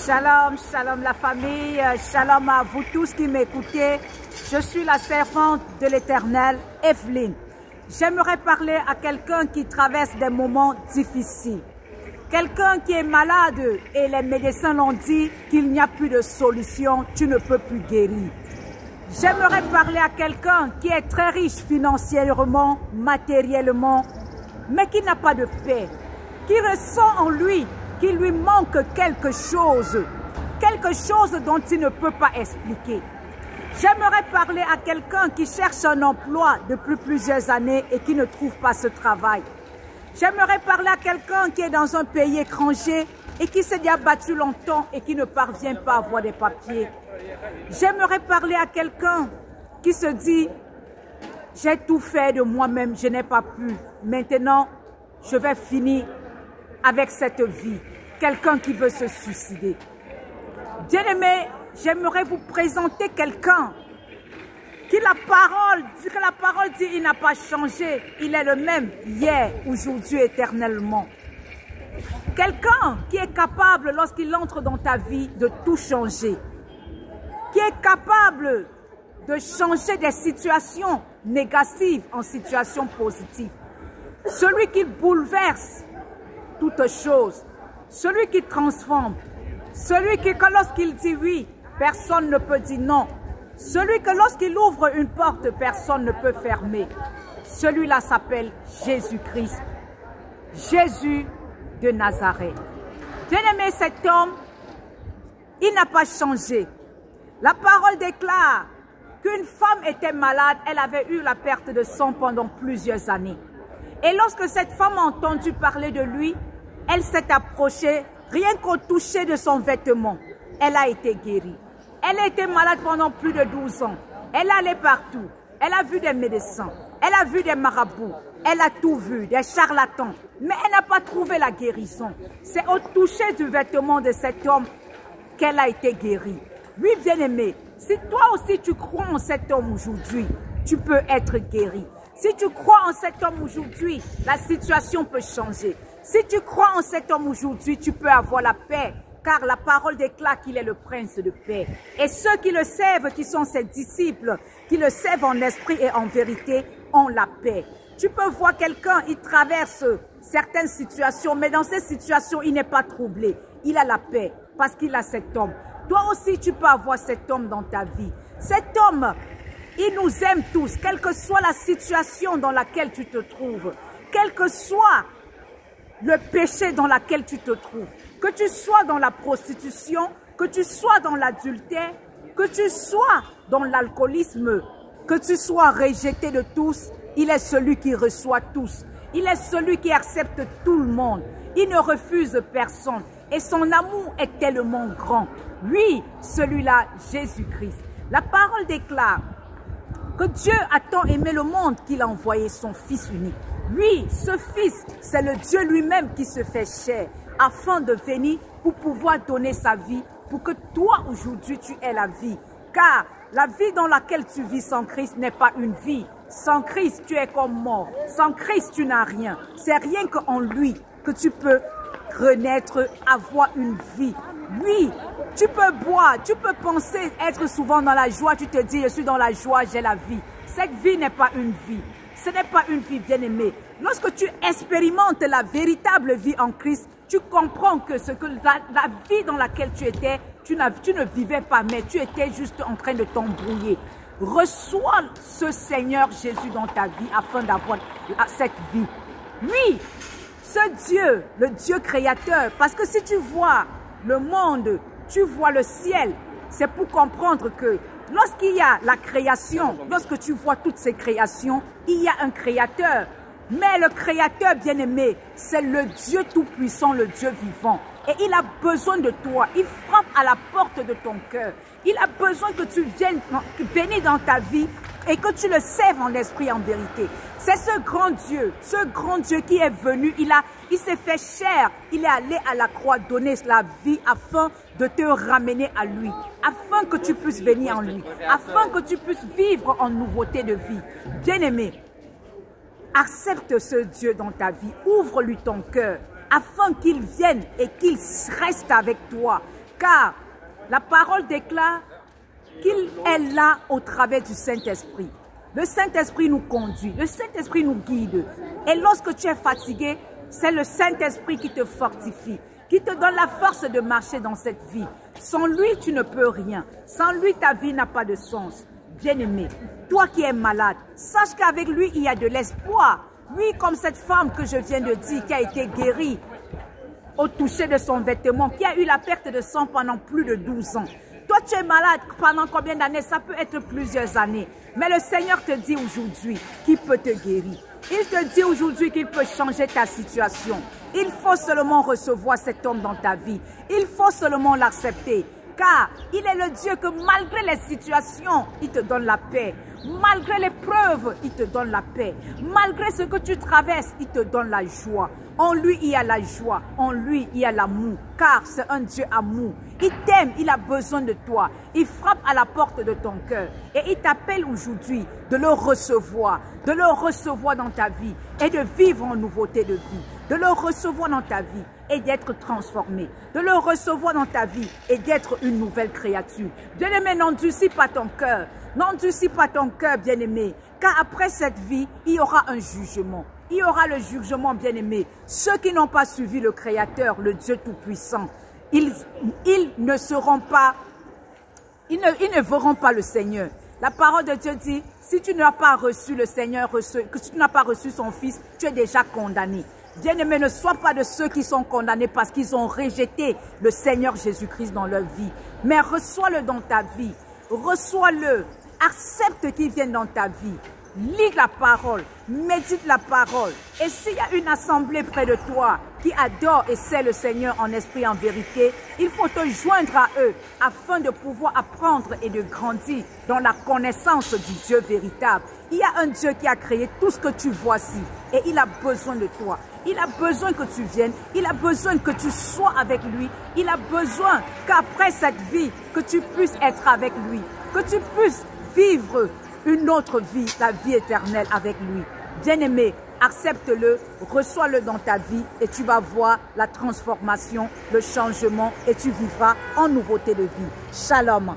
Shalom, shalom la famille, shalom à vous tous qui m'écoutez. Je suis la servante de l'Éternel, Evelyne. J'aimerais parler à quelqu'un qui traverse des moments difficiles. Quelqu'un qui est malade et les médecins l'ont dit qu'il n'y a plus de solution, tu ne peux plus guérir. J'aimerais parler à quelqu'un qui est très riche financièrement, matériellement, mais qui n'a pas de paix, qui ressent en lui qu'il lui manque quelque chose dont il ne peut pas expliquer. J'aimerais parler à quelqu'un qui cherche un emploi depuis plusieurs années et qui ne trouve pas ce travail. J'aimerais parler à quelqu'un qui est dans un pays étranger et qui s'est déjà battu longtemps et qui ne parvient pas à avoir des papiers. J'aimerais parler à quelqu'un qui se dit « J'ai tout fait de moi-même, je n'ai pas pu. Maintenant, je vais finir avec cette vie. » Quelqu'un qui veut se suicider. Bien-aimé, j'aimerais vous présenter quelqu'un que la parole dit il n'a pas changé. Il est le même hier, aujourd'hui, éternellement. Quelqu'un qui est capable, lorsqu'il entre dans ta vie, de tout changer. Qui est capable de changer des situations négatives en situations positives. Celui qui bouleverse toutes choses. Celui qui transforme. Celui qui, lorsqu'il dit oui, personne ne peut dire non. Celui que lorsqu'il ouvre une porte, personne ne peut fermer. Celui-là s'appelle Jésus-Christ. Jésus de Nazareth. Bien-aimé, cet homme, il n'a pas changé. La parole déclare qu'une femme était malade, elle avait eu la perte de sang pendant plusieurs années. Et lorsque cette femme a entendu parler de lui, elle s'est approchée, rien qu'au toucher de son vêtement. Elle a été guérie. Elle a été malade pendant plus de 12 ans. Elle allait partout. Elle a vu des médecins. Elle a vu des marabouts. Elle a tout vu, des charlatans. Mais elle n'a pas trouvé la guérison. C'est au toucher du vêtement de cet homme qu'elle a été guérie. Oui, bien-aimé, si toi aussi tu crois en cet homme aujourd'hui, tu peux être guéri. Si tu crois en cet homme aujourd'hui, la situation peut changer. Si tu crois en cet homme aujourd'hui, tu peux avoir la paix, car la parole déclare qu'il est le prince de paix. Et ceux qui le servent, qui sont ses disciples, qui le servent en esprit et en vérité, ont la paix. Tu peux voir quelqu'un, il traverse certaines situations, mais dans ces situations, il n'est pas troublé. Il a la paix, parce qu'il a cet homme. Toi aussi, tu peux avoir cet homme dans ta vie. Cet homme, il nous aime tous, quelle que soit la situation dans laquelle tu te trouves, quel que soit le péché dans lequel tu te trouves, que tu sois dans la prostitution, que tu sois dans l'adultère, que tu sois dans l'alcoolisme, que tu sois rejeté de tous, il est celui qui reçoit tous. Il est celui qui accepte tout le monde. Il ne refuse personne. Et son amour est tellement grand. Oui, celui-là, Jésus-Christ. La parole déclare que Dieu a tant aimé le monde qu'il a envoyé son Fils unique. Oui, ce Fils, c'est le Dieu lui-même qui se fait chair afin de venir pour pouvoir donner sa vie, pour que toi aujourd'hui tu aies la vie. Car la vie dans laquelle tu vis sans Christ n'est pas une vie. Sans Christ, tu es comme mort. Sans Christ, tu n'as rien. C'est rien qu'en lui que tu peux renaître, avoir une vie. Oui, tu peux boire, tu peux penser être souvent dans la joie. Tu te dis, je suis dans la joie, j'ai la vie. Cette vie n'est pas une vie. Ce n'est pas une vie bien-aimée. Lorsque tu expérimentes la véritable vie en Christ, tu comprends que la vie dans laquelle tu étais, tu ne vivais pas, mais tu étais juste en train de t'embrouiller. Reçois ce Seigneur Jésus dans ta vie afin d'avoir cette vie. Oui, ce Dieu, le Dieu créateur, parce que si tu vois le monde, tu vois le ciel, c'est pour comprendre que lorsqu'il y a la création, lorsque tu vois toutes ces créations, il y a un créateur. Mais le créateur bien-aimé, c'est le Dieu tout-puissant, le Dieu vivant. Et il a besoin de toi. Il frappe à la porte de ton cœur. Il a besoin que tu viennes dans ta vie et que tu le serves en esprit, en vérité. C'est ce grand Dieu qui est venu. Il s'est fait chair. Il est allé à la croix donner la vie afin de te ramener à lui. Afin que tu puisses venir en lui. Afin que tu puisses vivre en nouveauté de vie. Bien-aimé, accepte ce Dieu dans ta vie. Ouvre-lui ton cœur afin qu'il vienne et qu'il reste avec toi. Car la parole déclare qu'il est là au travers du Saint-Esprit. Le Saint-Esprit nous conduit, le Saint-Esprit nous guide. Et lorsque tu es fatigué, c'est le Saint-Esprit qui te fortifie, qui te donne la force de marcher dans cette vie. Sans lui, tu ne peux rien. Sans lui, ta vie n'a pas de sens. Bien-aimé, toi qui es malade, sache qu'avec lui, il y a de l'espoir. Lui, comme cette femme que je viens de dire, qui a été guérie au toucher de son vêtement, qui a eu la perte de sang pendant plus de 12 ans. Toi, tu es malade pendant combien d'années? Ça peut être plusieurs années. Mais le Seigneur te dit aujourd'hui qu'il peut te guérir. Il te dit aujourd'hui qu'il peut changer ta situation. Il faut seulement recevoir cet homme dans ta vie. Il faut seulement l'accepter. Car il est le Dieu que malgré les situations, il te donne la paix. Malgré les preuves, il te donne la paix. Malgré ce que tu traverses, il te donne la joie. En lui, il y a la joie. En lui, il y a l'amour. Car c'est un Dieu amour. Il t'aime, il a besoin de toi. Il frappe à la porte de ton cœur. Et il t'appelle aujourd'hui de le recevoir dans ta vie et de vivre en nouveauté de vie. De le recevoir dans ta vie et d'être transformé. De le recevoir dans ta vie et d'être une nouvelle créature. Bien-aimé, n'endurcis pas ton cœur. N'endurcis pas ton cœur, bien-aimé. Car après cette vie, il y aura un jugement. Il y aura le jugement, bien-aimé. Ceux qui n'ont pas suivi le Créateur, le Dieu Tout-Puissant, ils ne verront pas le Seigneur. La parole de Dieu dit, si tu n'as pas reçu le Seigneur, si tu n'as pas reçu son Fils, tu es déjà condamné. Bien-aimé, ne sois pas de ceux qui sont condamnés parce qu'ils ont rejeté le Seigneur Jésus-Christ dans leur vie. Mais reçois-le dans ta vie. Reçois-le. Accepte qu'il vienne dans ta vie. Lis la parole, médite la parole. Et s'il y a une assemblée près de toi qui adore et sait le Seigneur en esprit et en vérité, il faut te joindre à eux afin de pouvoir apprendre et de grandir dans la connaissance du Dieu véritable. Il y a un Dieu qui a créé tout ce que tu vois ici et il a besoin de toi. Il a besoin que tu viennes, il a besoin que tu sois avec lui. Il a besoin qu'après cette vie, que tu puisses être avec lui, que tu puisses vivre une autre vie, la vie éternelle avec lui. Bien-aimé, accepte-le, reçois-le dans ta vie et tu vas voir la transformation, le changement et tu vivras en nouveauté de vie. Shalom.